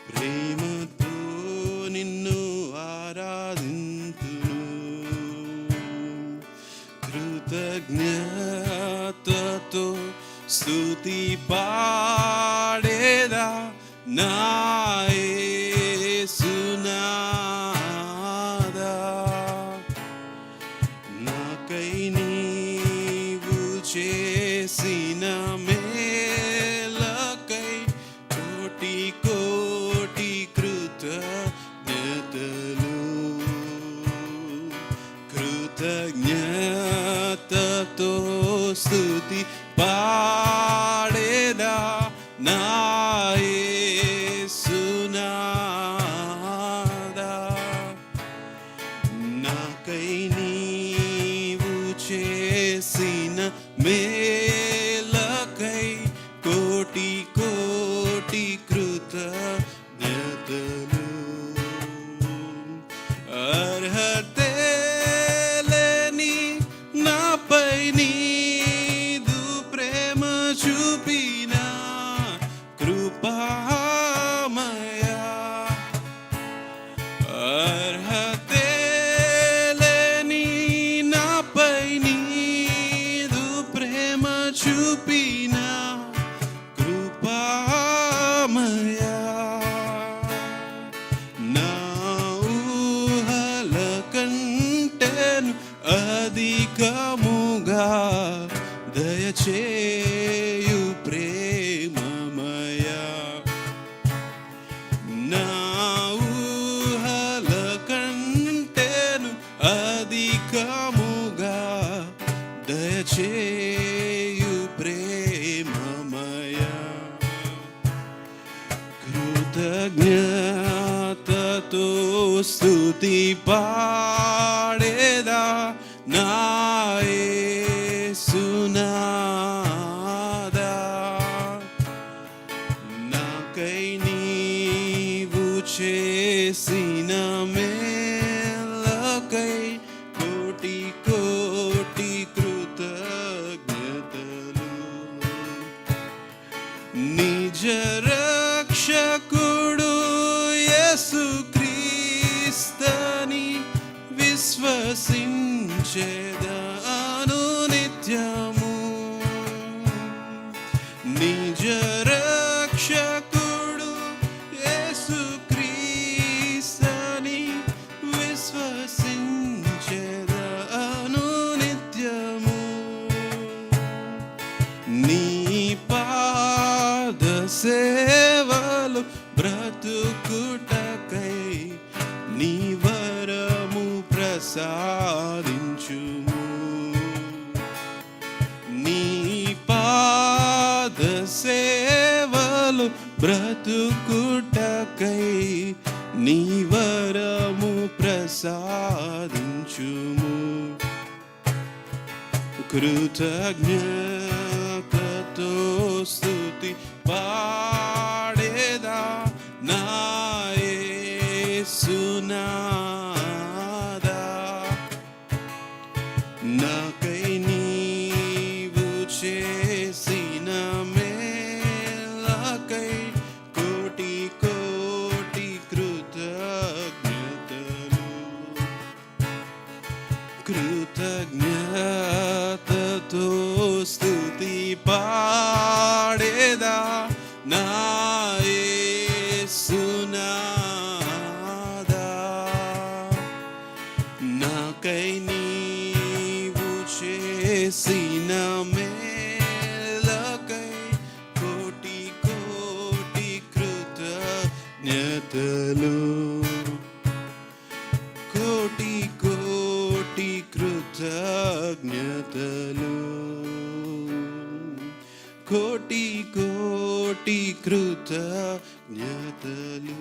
ప్రేమతో నిన్ను ఆరాధింతును, కృతజ్ఞతతో స్తుతి పాడేదా నా యేసునాదా. నాకై నీవు చేసిన మేలకై కోటి కోటి కృతజ్ఞతలు, కృతజ్ఞతతో స్తుతి పాడేదా నా యేసునాదా. నాకై నీవు చేసిన మేలకై కోటి కోటి కృతజ్ఞతలు. అర్హతే లేని నాపై నీదు ప్రేమ చూపిన కృపామయా, అర్హతే లేని నాపై నీదు ప్రేమ చూపిన కృపామయా. నా ఊహల కంటెను అధికముగా దయచేయు ప్రేమమయా. నా ఊహల కంటెను అధికముగా దయచేయు ప్రేమమయా. కృతజ్ఞతతో స్తుతి పాడేదా నా యేసునాదా. నాకై నీవు చేసిన మేలకై కోటి కోటి కృతజ్ఞతలు. నిజ రక్షకుడు యేసుక్రీస్తుని విశ్వసించెదను నిత్యము. నిజ రక్షకుడు యేసుక్రీస్తుని విశ్వసించెదను నిత్యము. నీ పాద సేవలు బ్రతుకుటకై నీ వరము ప్రసాదించుము. నీ పాద సేవలు బ్రతుకుటకై నీ వరము ప్రసాదించుము. కృతజ్ఞతతో స్తుతి పాడేదా నా యేసునాదా. నాకై నీవు చేసిన మేలకై కోటి కోటి కృతజ్ఞతలు. కృతజ్ఞతతో స్తుతి పాడేదా నా యేసునాదా. నాకై నీవు చేసిన మేలకై కోటి కోటి కృతజ్ఞతలు, కోటి కోటి కృతజ్ఞతలు, కోటి కోటి కృతజ్ఞతలు.